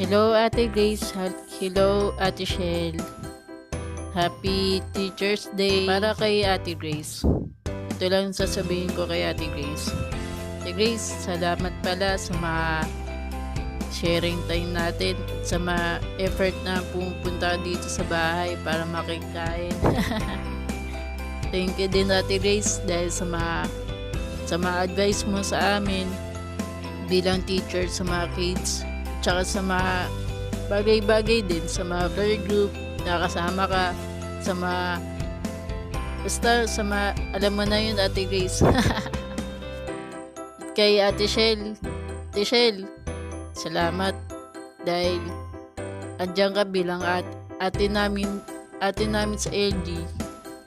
Hello Ate Grace, hello Ate Shell. Happy Teacher's Day para kay Ate Grace. Ito lang sasabihin ko kay Ate Grace. Ate Grace, salamat pala sa mga sharing time natin at sa mga effort na pumunta dito sa bahay para makikain. Thank you din Ate Grace dahil sa mga advice mo sa amin bilang teacher sa mga kids, tsaka sa mga bagay-bagay din sa mga prayer group nakasama ka, sa mga basta sa mga alam mo na yun Ate Grace. Kay Ate Shell, salamat dahil andyan ka bilang ate namin sa LG.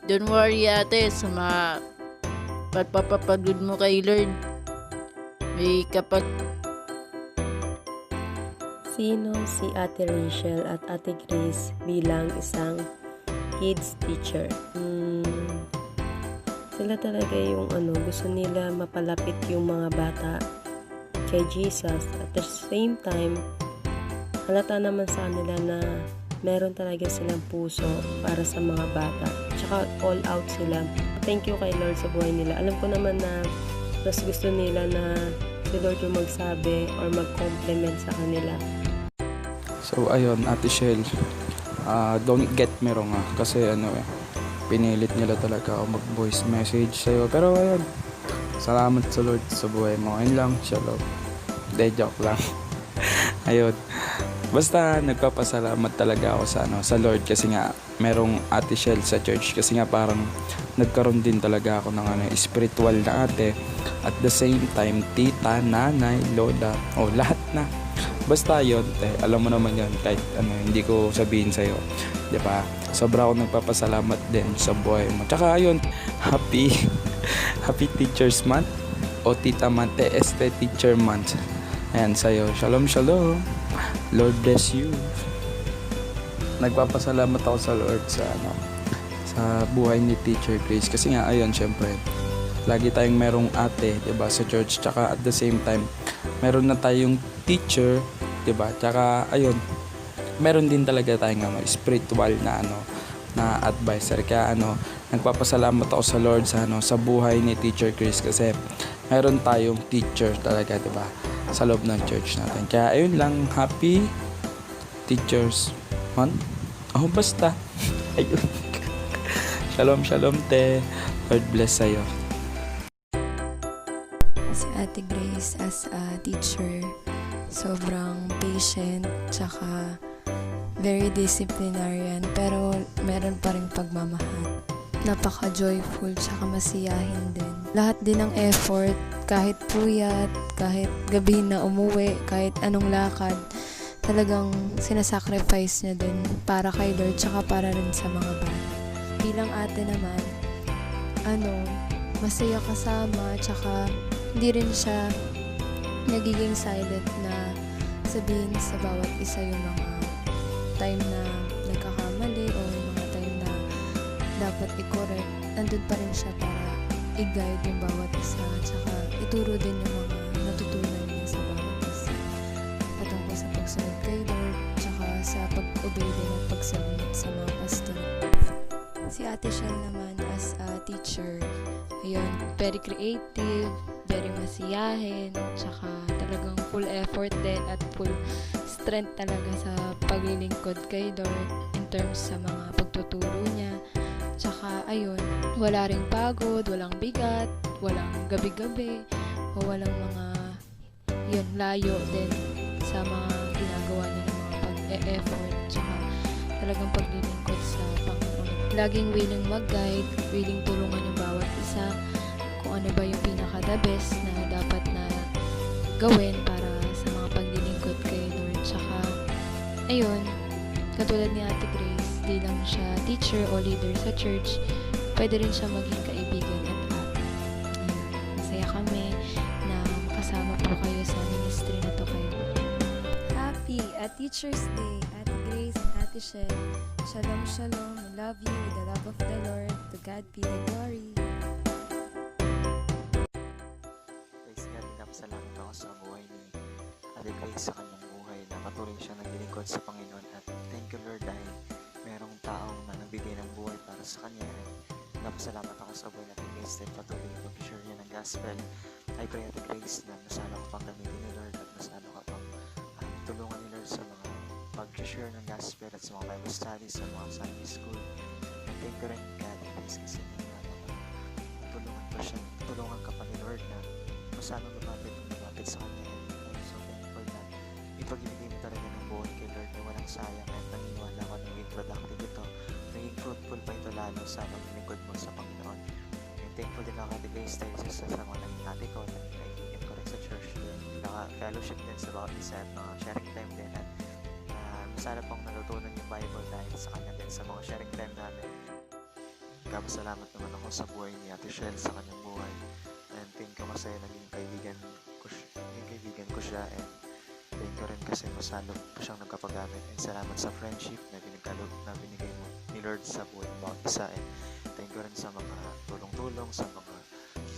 Don't worry ate sa mga pagpapapagod mo kay Lord. May kapag Sino si Ate Rachel at Ate Grace bilang isang kids teacher? Sila talaga yung gusto nila mapalapit yung mga bata kay Jesus. At the same time, halata naman sa kanila na meron talaga silang puso para sa mga bata. Tsaka all out sila. Thank you kay Lord sa buhay nila. Alam ko naman na mas gusto nila na si Lord yung magsabi or mag-compliment sa kanila. So ayun, Ate Shell, don't get me wrong kasi pinilit nila talaga ako mag-voice message sa'yo. Pero ayun, salamat sa Lord sa buhay mo. Ayun lang, shalom. Joke lang. Ayun, basta nagpapasalamat talaga ako sa Lord kasi nga merong Ate Shell sa church, kasi nga parang nagkaroon din talaga ako ng spiritual na ate, at the same time tita, nanay, lola, lahat na. Basta yun, alam mo naman yun, kahit hindi ko sabihin sa'yo, di ba? Sobra ako nagpapasalamat din sa buhay mo. Tsaka ayun, happy Teacher's Month o Tita Mante Este Teacher Month. Ayan sa'yo, shalom shalom, Lord bless you. Nagpapasalamat ako sa Lord sa buhay ni Teacher Grace, kasi nga ayun, syempre lagi tayong merong ate, diba, sa church, tsaka at the same time meron na tayong teacher, diba, tsaka ayun, meron din talaga tayong spiritual na na advisor. Kaya nagpapasalamat ako sa Lord sa buhay ni Teacher Grace, kasi meron tayong teacher talaga, diba, sa loob ng church natin. Kaya ayun lang, happy Teachers Month. Basta ayun. Shalom te, Lord bless sa'yo. Si Ate Grace as a teacher, sobrang patient, tsaka very disciplinarian, pero meron pa rin pagmamahal. Napaka-joyful, tsaka masiyahin din. Lahat din ng effort, kahit puyat, kahit gabi na umuwi, kahit anong lakad, talagang sinasacrifice niya din para kay Lord, tsaka para rin sa mga bata. Bilang ate naman, masaya kasama, tsaka hindi rin siya nagiging silent na sabihin sa bawat isa yung mga time na nagkakamali o yung mga time na dapat i-correct. Nandun pa rin siya para i-guide yung bawat isa, tsaka ituro din yung mga natutunan niya sa bawat isa patungkol sa pagsunod kay Lord, tsaka sa pag-obey din at pagsunod sa mga pastor. Si Ate Shell naman as a teacher, ayun, very creative, very masiyahin, tsaka talagang full effort din at full strength talaga sa paglilingkod kay Lord in terms sa mga pagtuturo niya. Tsaka ayun, wala ring pagod, walang bigat, walang gabi-gabi, o walang mga layo din sa mga ginagawa niya ng mga pag-e-effort, tsaka talagang paglilingkod sa Panginoon. Laging willing mag-guide, willing tulungan yung bawat isa kung ano ba yung pinaka-the best na dapat na gawin para sa mga paglilingkod kay Lord. Tsaka, ayun, katulad ni Ate Grace, di lang siya teacher o leader sa church, pwede rin siya maging kaibigan at ate. Ayun, masaya kami na makasama po kayo sa ministry na to kay at Teacher's Day, Ate Grace and Ate Shell. Shalom, shalom. We love you with the love of the Lord. To God be the glory. Praise God, pinapasalamat ako sa buhay ni Ate Grace sa kanyang buhay na patuloy siya naglilingkod sa Panginoon at thank you Lord dahil merong taong na nagbigay ng buhay para sa kanya at napasalamat ako sa buhay ni Ate Grace dahil patuloy na pag-share niya ng gospel. I pray Ate Grace na masalo ka pang gamitin ni Lord at masalo ka pang tulungan ni Lord sa mga pag-share ng gospel at sa mga Bible studies sa mga Sunday school. And thank you rin kay Ate Grace kasi tulungan ka pa ni Lord na masanong lumapit sa kanya. And I'm so thankful na ipag-ibigay mo talaga ng buhay kay Lord na walang sayang at naniniwala ko na maging productive ito, maging fruitful pa ito lalo sa paglilingkod mo sa Panginoon. And thankful din ako Ate Grace dahil sa mga naging ate ko, naging kaibigan ko rin sa church din, naka-fellowship din sa bawat isa at mga sharing time din at masarap pang natutunan yung Bible dahil sa kanya din sa mga sharing time namin. Kapasalamat naman ako sa buhay ni Ate Shell sa kanyang buhay. And thank you kasi naging kaibigan ko siya and thank you rin kasi masalo pa siyang nagkapagamit and salamat sa friendship na binigay mo ni Lord sa buhay ng bawat isa and thank you rin sa mga tulong-tulong, sa mga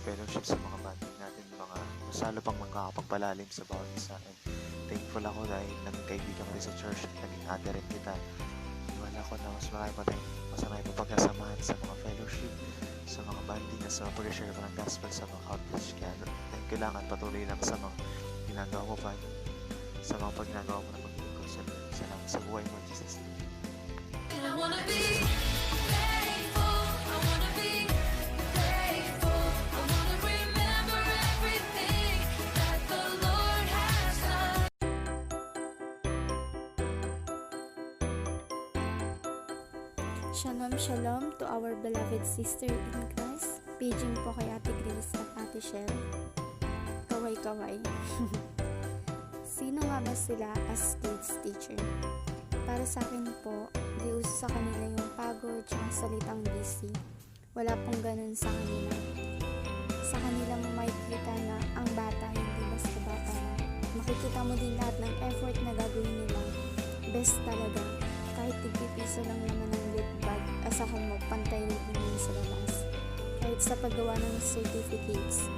fellowship, sa mga banding natin, mga masalo pang magkakapagpalalim sa bawat isa and thankful ako dahil naging kaibigan ko rin sa church at naging ate rin kita. Iwala ko na mas marami pa pagkasamahan sa mga fellowship, sa mga banding at sa mga pag-share pa ng gospel sa mga outreach. Kaya thank you lang at patuloy lang sa mga ginagawa mo pa, sa mga pag-ginagawa mo na pag-ibig sa Lord. Salamat sa buhay mo, Jesus. I wanna be faithful, I wanna be faithful, I wanna remember everything that the Lord has done. Shalom, shalom to our beloved sister in Christ. Paging po kay Ate Grace at Ate Shell. Kaway-kaway. Sino nga ba sila as kids teacher? Para sa akin po, di uso sa kanila yung pagod at salitang busy. Wala pong ganun sa kanila. Sa kanila mo makikita na ang bata hindi basta bata lang. Makikita mo din lahat ng effort na gagawin nila. Best talaga. Kahit tigpipiso lang naman ng gift bag, asahan mo pantay rin din sa labas. Kahit sa paggawa ng certificates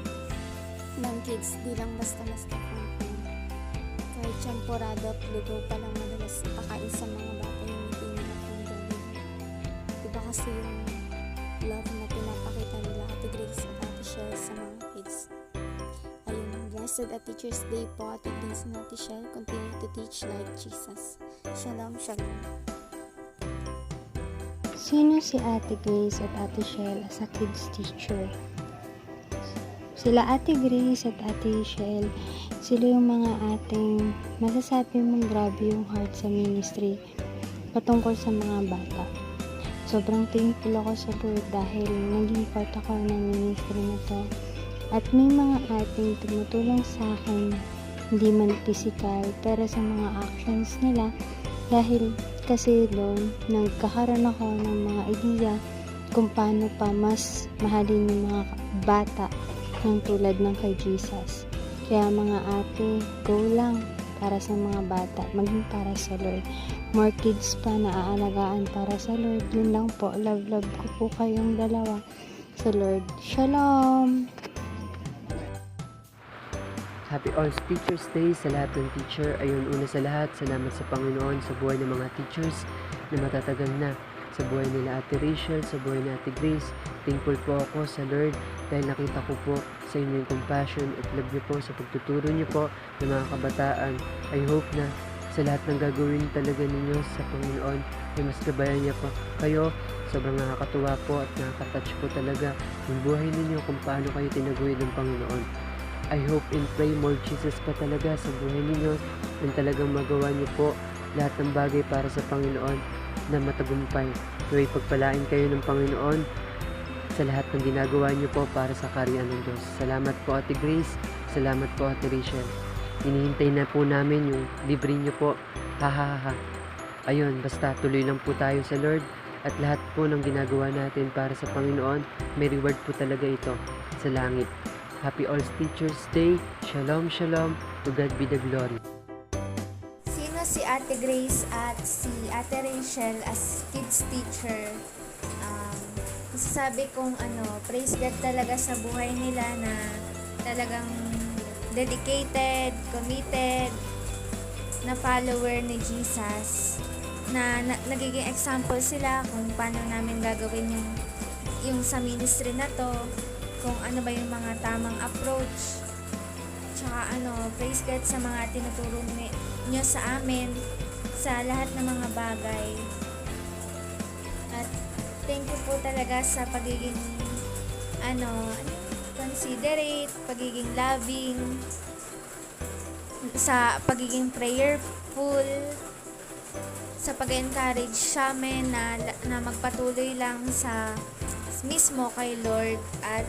ng kids, di lang basta-basta campaign. Kahit champorado at lugaw pa lang madalas ipakain sa mga bata yung hindi nila pang gawin. Diba kasi yung love na pinapakita nila Ate Grace at Ate Shell sa mga kids. Ayun, blessed at Teacher's Day po Ate Grace and Ate Shell. Continue to teach like Jesus. Shalom, shalom. Sino si Ate Grace at Ate Shell as a kids teacher? Sila Ate Grace at Ate Shell, sila yung mga ating masasabi mong grabe yung heart sa ministry patungkol sa mga bata. Sobrang thankful ako sa Lord dahil naging part ako ng ministry na to. At may mga ating tumutulong sa akin, hindi man physical, pero sa mga actions nila dahil kasi doon nagkakaroon ako ng mga idea kung paano pa mas mahalin yung mga bata ng tulad ng kay Jesus. Kaya mga ate, go lang para sa mga bata, maging para sa Lord. More kids pa na aalagaan para sa Lord. Yun lang po, love ko po kayong dalawa sa Lord. Shalom! Happy All Teachers Day sa lahat ng teacher. Ayun, una sa lahat, salamat sa Panginoon sa buhay ng mga teachers na matatagal na. Sa buhay nila Ate Rachel, sa buhay ni Ate Grace. Thankful po ako sa Lord dahil nakita ko po sa inyo yung compassion at love niyo po sa pagtuturo niyo po ng mga kabataan. I hope na sa lahat ng gagawin talaga ninyo sa Panginoon ay mas gabayan niya po kayo. Sobrang nakakatuwa po at nakakatouch po talaga yung buhay ninyo kung paano kayo tinaguyod ng Panginoon. I hope and pray more Jesus pa talaga sa buhay ninyo and talagang magawa niyo po lahat ng bagay para sa Panginoon na matagumpay. Naway pagpalain kayo ng Panginoon sa lahat ng ginagawa niyo po para sa kaharian ng Diyos. Salamat po Ate Grace, salamat po Ate Rachel. Hinihintay na po namin yung libre niyo po. Ha ha ha. Ayun, basta tuloy lang po tayo sa Lord at lahat po ng ginagawa natin para sa Panginoon, may reward po talaga ito sa langit. Happy All Teachers Day. Shalom, shalom. To God be the glory. Sino si Ate Ate Grace at si Ate Rachel as kids teacher. Masasabi kong praise God talaga sa buhay nila na talagang dedicated, committed na follower ni Jesus, na nagiging example sila kung paano namin gagawin yung sa ministry na to, kung ano ba yung mga tamang approach. Tsaka praise God sa mga tinuturo nyo sa amin sa lahat ng mga bagay. At thank you po talaga sa pagiging considerate, pagiging loving, sa pagiging prayerful, sa pag-encourage sa amin na magpatuloy lang sa mismo kay Lord, at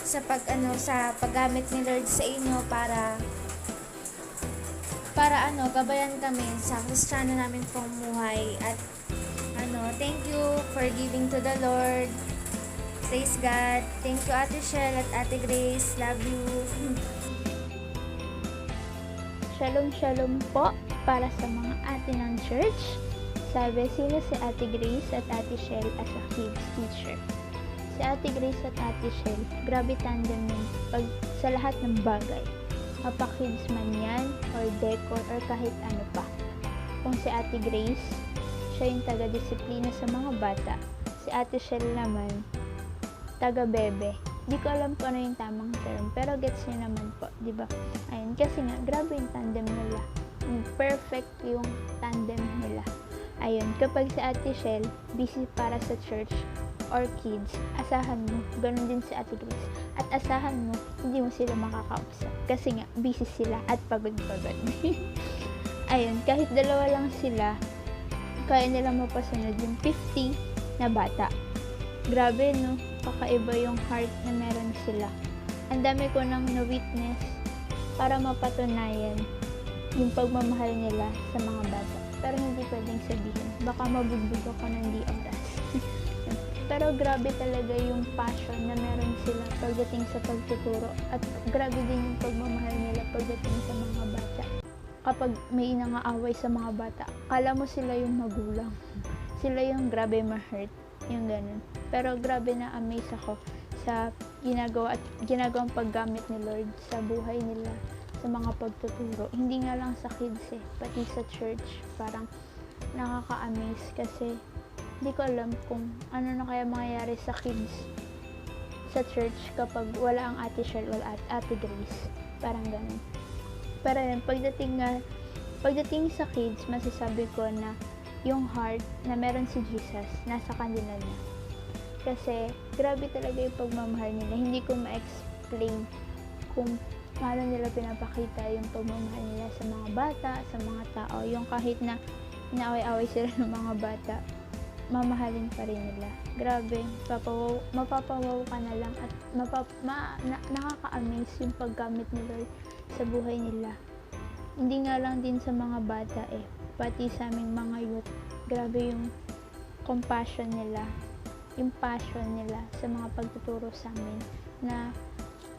sa paggamit ni Lord sa inyo para gabayan kami sa Kristiyano namin pumuhay. At thank you for giving to the Lord. Praise God. Thank you Ate Shell at Ate Grace. Love you. Shalom shalom po para sa mga ate ng church. Sabi, sino si Ate Grace at Ate Shell as a kids teacher? Si Ate Grace at Ate Shell, grabe tandem yun sa lahat ng bagay. Mapa-kids man yan, or decor, or kahit ano pa. Kung si Ate Grace, siya yung taga-disiplina sa mga bata. Si Ate Shell naman, taga-bebe. Di ko alam kung ano yung tamang term, pero gets niyo naman po, di ba? Ayun, kasi nga, grabe yung tandem nila. Perfect yung tandem nila. Ayun, kapag si Ate Shell, busy para sa church or kids, asahan mo, ganun din si Ate Grace. At asahan mo, hindi mo sila makakausap. Kasi nga, busy sila at pagod-pagod. Ayun, kahit dalawa lang sila, kaya nila mapasunod yung 50 na bata. Grabe, no? Kakaiba yung heart na meron sila. Ang dami ko nang na-witness para mapatunayan yung pagmamahal nila sa mga bata. Pero hindi pwedeng sabihin. Baka mabugbog ako ng di oras. Pero grabe talaga yung passion na meron sila pagdating sa pagtuturo. At grabe din yung pagmamahal nila pagdating sa mga bata. Kapag may nangaaway sa mga bata, kala mo sila yung magulang. Sila yung grabe ma-hurt. Yung ganun. Pero grabe na amaze ako sa ginagawang paggamit ni Lord sa buhay nila, sa mga pagtuturo. Hindi nga lang sa kids pati sa church. Parang nakaka-amaze kasi hindi ko alam kung ano na kaya mangyayari sa kids sa church kapag wala ang Ate Shell o Ate Grace. Parang ganun. Pero yun, pagdating sa kids, masasabi ko na yung heart na meron si Jesus, nasa kanila na. Kasi, grabe talaga yung pagmamahal nila. Hindi ko ma-explain kung paano nila pinapakita yung pagmamahal nila sa mga bata, sa mga tao. Yung kahit na inaaway-away sila ng mga bata, mamahalin pa rin nila. Grabe, mapapawaw ka na lang at nakaka-amaze yung paggamit ni Lord sa buhay nila. Hindi nga lang din sa mga bata pati sa aming mga youth. Grabe yung compassion nila, yung passion nila sa mga pagtuturo sa amin na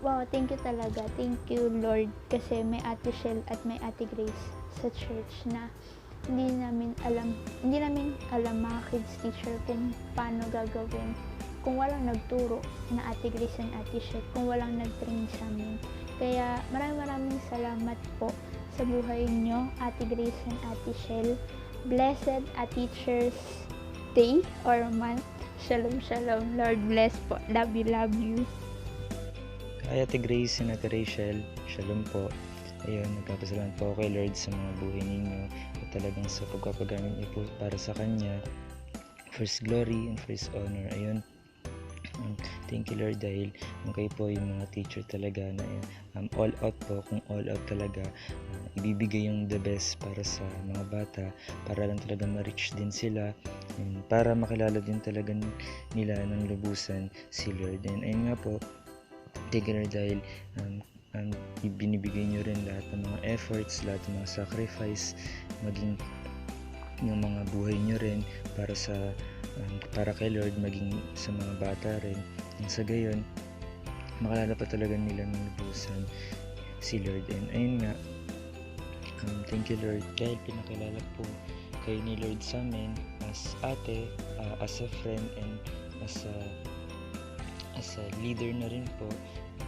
wow, thank you talaga. Thank you Lord kasi may Ate Shell at may Ate Grace sa church na hindi namin alam mga kids teacher kung paano gagawin kung walang nagturo na Ate Grace and Ate Shell, kung walang nag-train sa amin. Kaya maraming salamat po sa buhay nyo, Ate Grace and Ate Shell. Blessed a Teacher's Day or month. Shalom, shalom. Lord bless po. Love you. Hi Ate Grace and Ate Rachel. Shalom po. Ayun, nagpapasalamat po ako kay Lord sa mga buhay ninyo at talagang sa pagpapagamit niyo po para sa Kanya. First glory and first honor. Ayun. Thank you Lord dahil kayo po yung mga teacher talaga na all out po, kung all out talaga ibibigay yung the best para sa mga bata, para lang talaga ma-reach din sila, para makilala din talaga nila ng lubusan si Lord. And ayun nga po, thank you Lord dahil binibigay nyo rin lahat ng mga efforts, lahat ng mga sacrifice, maging yung mga buhay nyo rin para kay Lord, maging sa mga bata rin. And sa gayon, makalala pa talaga nila ng lubusan si Lord. And ayun nga, Thank you Lord dahil pinakilala po kayo ni Lord sa amin as ate, as a friend, and as a leader na rin po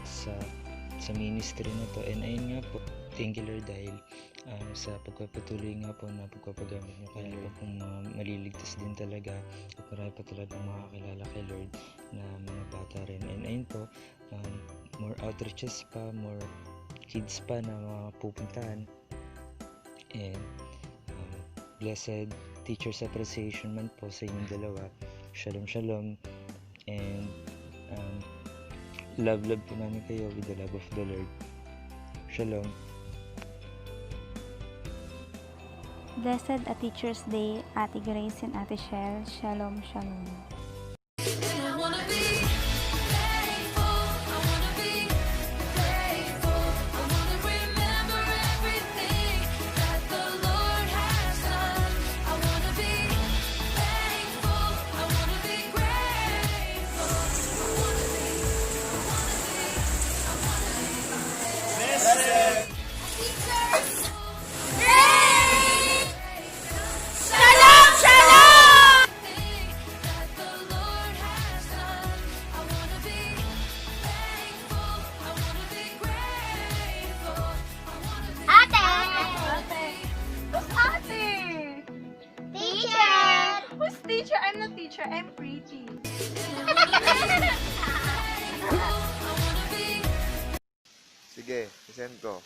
sa ministry na to. And ayun nga po, thank you Lord dahil sa pagpapatuloy nga po na pagpapagamit nyo kaya pa pong maliligtas din talaga at marami pa talagang makakilala kay Lord na mga bata rin. And ayun po, more outreaches pa, more kids pa na mapupuntahan. And Blessed Teachers Appreciation Month po sa inyong dalawa. Shalom, shalom. And love po namin kayo with the love of the Lord. Shalom. Blessed a Teacher's Day, Ate Grace and Ate Shell. Shalom, shalom. And I wanna be thankful, I wanna be grateful, I wanna remember everything that the Lord has done. I wanna be thankful, I wanna be grateful, I wanna be. Shalom, shalom! That the Lord has done. I wanna be thankful, I wanna be grateful, I wanna be. Who's ate? Teacher! Who's teacher? I'm not teacher, I'm pretty. I wanna be. Sige, isend ko.